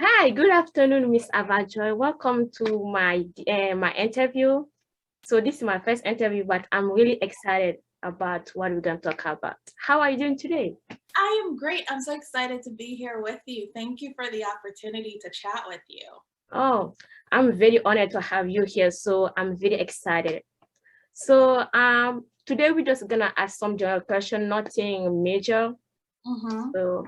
Hi, good afternoon, Miss Ava-Joye. Welcome to my interview. So this is my first interview, but I'm really excited about what we're going to talk about. How are you doing today? I am great. I'm so excited to be here with you. Thank you for the opportunity to chat with you. Oh, I'm very honored to have you here. So I'm very excited. So today we're just gonna ask some general question, nothing major. Mm-hmm. So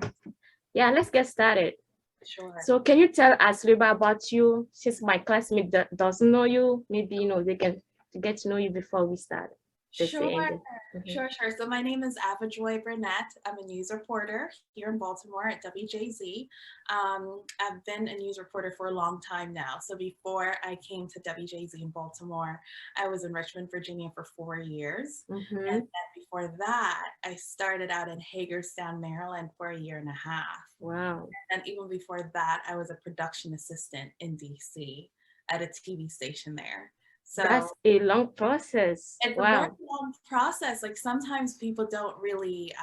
yeah, let's get started. Sure. So can you tell us a little bit about you, since my classmate doesn't know you? Maybe they can get to know you before we start the Sure. saying. Sure. So my name is Ava-Joye. I'm a news reporter here in Baltimore at WJZ. I've been a news reporter for a long time now. So before I came to WJZ in Baltimore, I was in Richmond, Virginia for 4 years. And then before that, I started out in Hagerstown, Maryland for a year and a half. Wow. And even before that, I was a production assistant in DC at a TV station there. So That's a long process. it's a very Wow. long process. Like sometimes people don't really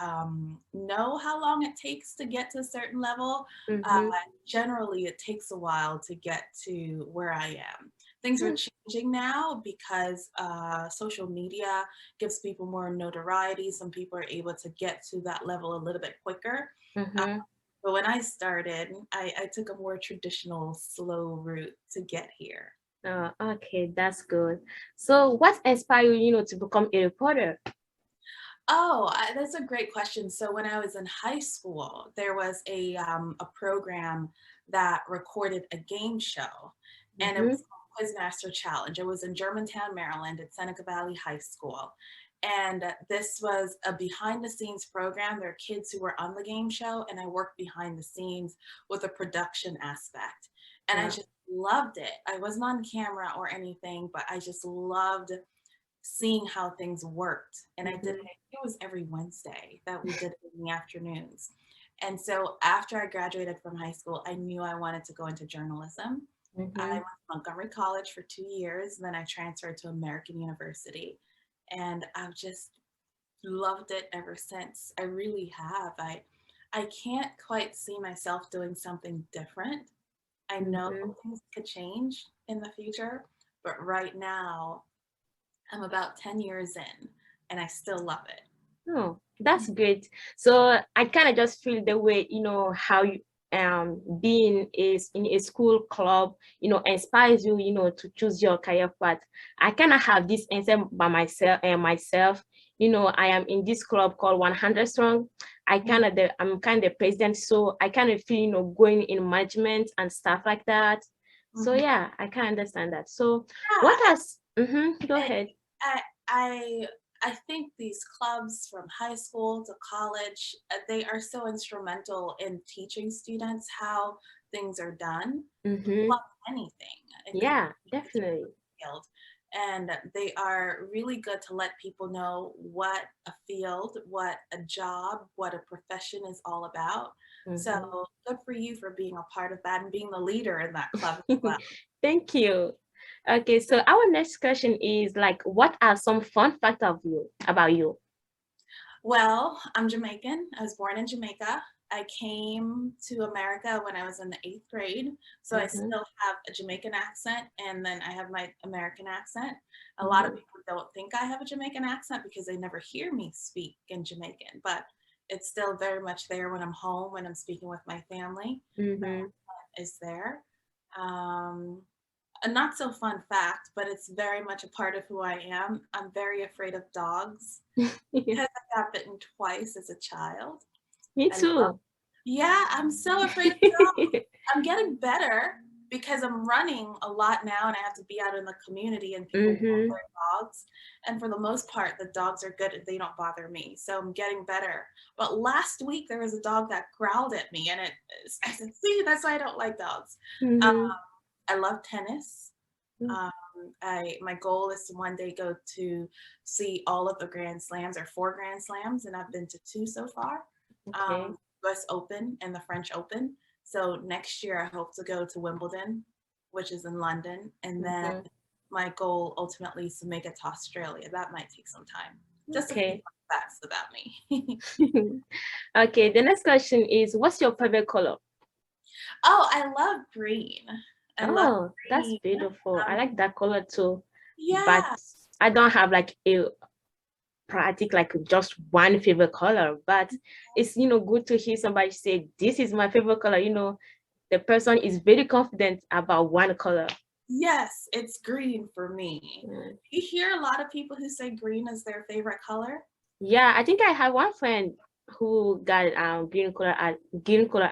know how long it takes to get to a certain level. Uh, Mm-hmm. Generally, it takes a while to get to where I am. Things are changing now because social media gives people more notoriety. Some people are able to get to that level a little bit quicker. Uh, Mm-hmm. but when I started, I took a more traditional, slow route to get here. Oh, okay, that's good. So what inspired you, to become a reporter? That's a great question. So when I was in high school, there was a program that recorded a game show, and it Mm-hmm. was called Quizmaster Challenge. It was in Germantown, Maryland, at Seneca Valley High School, and this was a behind-the-scenes program. There are kids who were on the game show, and I worked behind the scenes with a production aspect, and I Wow. just loved it. I wasn't on camera or anything, but I just loved seeing how things worked. And I did Mm-hmm. it was every Wednesday that we did it in the afternoons. And so after I graduated from high school, I knew I wanted to go into journalism. I Mm-hmm. went to Montgomery College for 2 years, and then I transferred to American University. And I've just loved it ever since. I really have. I can't quite see myself doing something different. I know Mm-hmm. things could change in the future, but right now I'm about 10 years in and I still love it. Oh, that's great. So I kind of just feel the way, how you being is in a school club, inspires you, to choose your career path. I kind of have this answer by myself. I am in this club called 100 Strong. I'm kind of the president, so I kind of feel, going in management and stuff like that. So Mhm. yeah, I can understand that. So Yeah, what else? Go I, ahead. I, I, I think these clubs from high school to college, they are so instrumental in teaching students how things are done. Mm-hmm. Like anything, it could Yeah, be a definitely. field. And they are really good to let people know what a field, what a job, what a profession is all about. So Mhm. good for you for being a part of that and being the leader in that club as well. Thank you. Okay, so our next question is like, what are some fun facts about you? Well, I'm Jamaican. I was born in Jamaica. I came to America when I was in the 8th grade. So I Mm-hmm. still have a Jamaican accent and then I have my American accent. A lot of Mm-hmm. people don't think I have a Jamaican accent because they never hear me speak in Jamaican, but it's still very much there when I'm home, when I'm speaking with my family. My Mm-hmm. accent is there. Um, a not so fun fact, but it's very much a part of who I am. I'm very afraid of dogs because I got bitten twice as a child. Me I love, too. yeah, I'm so afraid of dogs. I'm getting better because I'm running a lot now and I have to be out in the community and people walk Mm-hmm. their dogs. And for the most part, the dogs are good. They don't bother me. So I'm getting better. But last week, there was a dog that growled at me and I said, see, that's why I don't like dogs. Um, Mm-hmm. I love tennis. Um, my goal is to one day go to see all of the Grand Slams or 4 Grand Slams, and I've been to 2 so far. Okay. US Open and the French Open. So next year I hope to go to Wimbledon, which is in London, and then Mm-hmm. my goal ultimately is to make it to Australia. That might take some time. Just a few Okay. fun facts about me. Okay, the next question is, what's your favorite color? Oh, I love green. I love Oh, that's green. beautiful. I Um, like that color too, but yeah, I don't have like a practic like just one favorite color. But it's good to hear somebody say this is my favorite color. The person is very confident about one color. yes, it's green for me. Mm. You hear a lot of people who say green is their favorite color. Yeah, I think I have one friend who got green color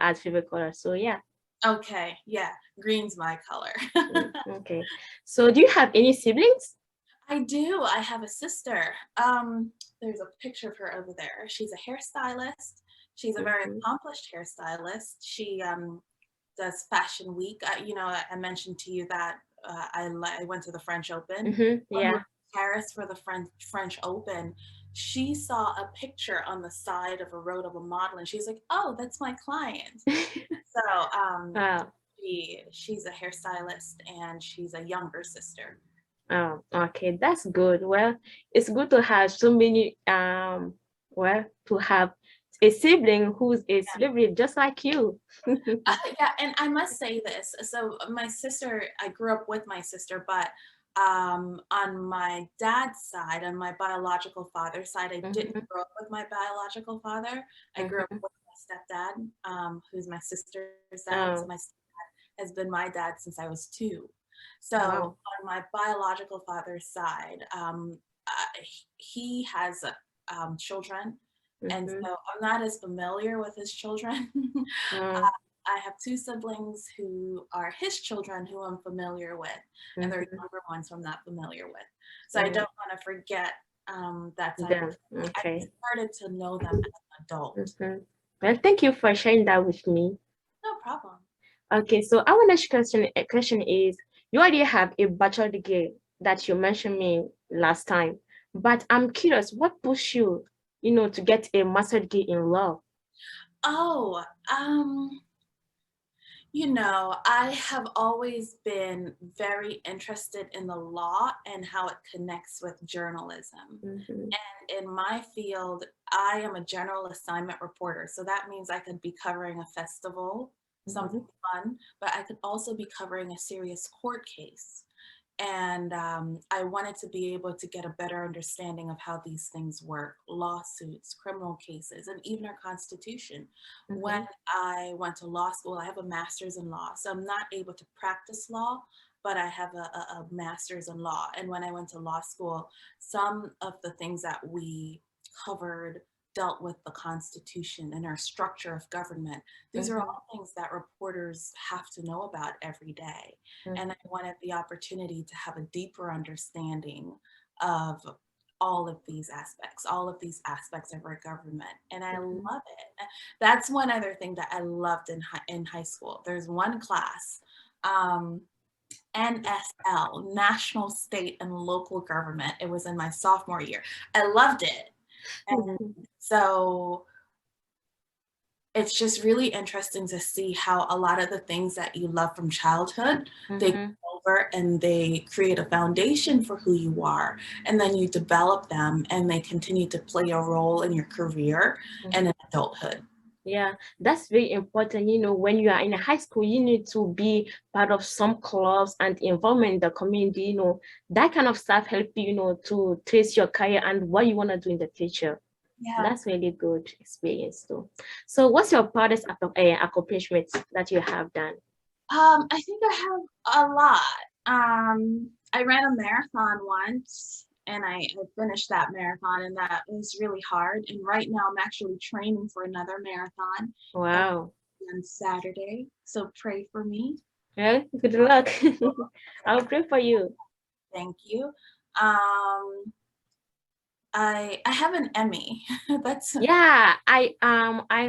as favorite color. So yeah. Okay, yeah, green's my color. Okay. So do you have any siblings? I do. I have a sister. There's a picture of her over there. She's a hairstylist. She's a very Mm-hmm. accomplished hairstylist. She does Fashion Week. I mentioned to you that I went to the French Open. Mm-hmm. When we were Yeah. in Paris for the French Open, she saw a picture on the side of a road of a model, and she's like, "Oh, that's my client." So Wow. she's a hairstylist, and she's a younger sister. Oh, okay, that's good. Well, it's good to have so many to have a sibling who's a celebrity just like you. Yeah, and I must say this. So my sister, I grew up with my sister, but on my dad's side, on my biological father's side, I didn't Mhm, grow up with my biological father. I grew up mhm. with my stepdad, who's my sister's dad. So Oh, my stepdad has been my dad since I was 2. So wow. on my biological father's side, he has children, and Mhm. so I'm not as familiar with his children. Oh, I have 2 siblings who are his children who I'm familiar with, and there are mhm, younger ones who I'm not familiar with. So I mm. don't want to forget that side of Then, family. I okay. started to know them as an adult. Mhm. Well, thank you for sharing that with me. No problem. Okay, so our next question is, you already have a bachelor degree that you mentioned me last time, but I'm curious, what pushed you, to get a master degree in law? Oh, I have always been very interested in the law and how it connects with journalism. Mhm, And in my field, I am a general assignment reporter. So that means I could be covering a festival, something mhm, fun, but I could also be covering a serious court case. And I wanted to be able to get a better understanding of how these things work, lawsuits, criminal cases, and even our Constitution. When mhm, I went to law school, I have a master's in law. So I'm not able to practice law, but I have a master's in law. And when I went to law school, some of the things that we covered dealt with the Constitution and our structure of government. These are mhm, all things that reporters have to know about every day. And I mhm, wanted the opportunity to have a deeper understanding of all of these aspects of our government. And I mhm. love it. That's one other thing that I loved in high school. There's one class, um, NSL, National, State, and Local Government. It was in my sophomore year. I loved it. Mhm, And so it's just really interesting to see how a lot of the things that you love from childhood, they come mhm, over and they create a foundation for who you are. And then you develop them and they continue to play a role in your career and mhm. in adulthood. Yeah, that's very important. When you are in high school, you need to be part of some clubs and involvement in the community. That kind of stuff help you, to trace your career and what you want to do in the future. Yeah. That's really good experience too. So what's your proudest accomplishment that you have done? I think I have a lot. I ran a marathon once and I finished that marathon and that was really hard. And right now I'm actually training for another marathon Wow. on Saturday. So pray for me. Well, good luck. I'll pray for you. Thank you. Um, I have an Emmy. That's Yeah, I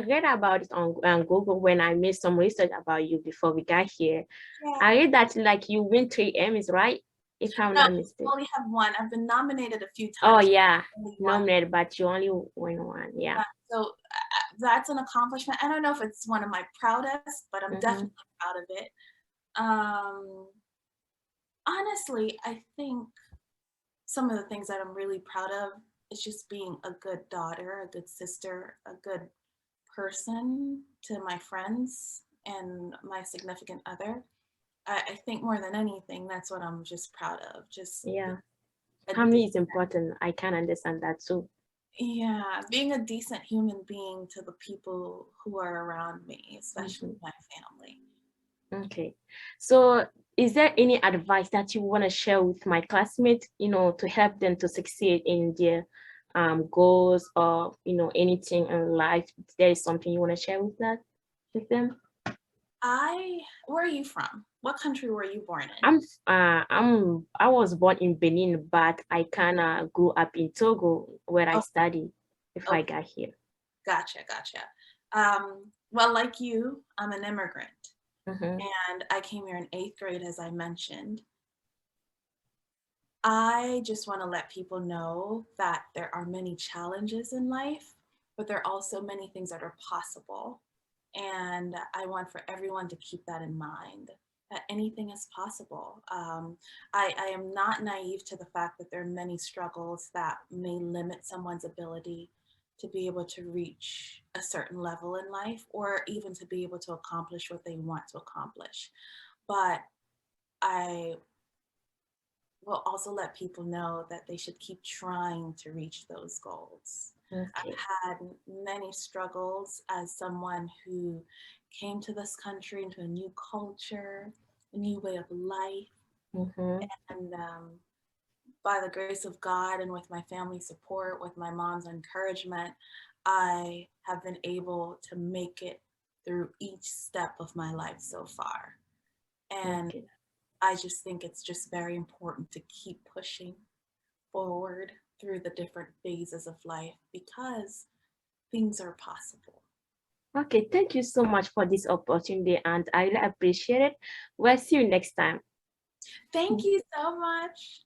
read about it on Google when I made some research about you before we got here. yeah. I read that like you win 3 Emmys, right? If I'm No, not I mistaken. only have one. I've been nominated a few Oh times. yeah, Only one. nominated, but you only win one. Yeah. So that's an accomplishment. I don't know if it's one of my proudest, but I'm Mm-hmm. definitely proud of it. Um, Honestly, I think some of the things that I'm really proud of is just being a good daughter, a good sister, a good person to my friends and my significant other. I think more than anything, that's what I'm just proud of. Just Yeah, a family is important. I can understand that too. yeah, being a decent human being to the people who are around me, especially Mhm. my family. Okay, so is there any advice that you want to share with my classmates, to help them to succeed in their goals, or anything in life? There is something you want to share with them? Where are you from? What country were you born in? I was born in Benin, but I kind of grew up in Togo where I Oh, studied before I okay, got here. gotcha. Well, like you, I'm an immigrant, Mm-hmm. and I came here in 8th grade, as I mentioned. I just want to let people know that there are many challenges in life, but there are also many things that are possible. And I want for everyone to keep that in mind, that anything is possible. I am not naive to the fact that there are many struggles that may limit someone's ability to be able to reach a certain level in life, or even to be able to accomplish what they want to accomplish. But I will also let people know that they should keep trying to reach those goals. Okay. I've had many struggles as someone who came to this country into a new culture, a new way of life, Mm-hmm. and by the grace of God and with my family's support, with my mom's encouragement, I have been able to make it through each step of my life so far. And Okay. I just think it's just very important to keep pushing forward through the different phases of life because things are possible. Okay. Thank you so much for this opportunity, and I really appreciate it. We'll see you next time. Thank you so much.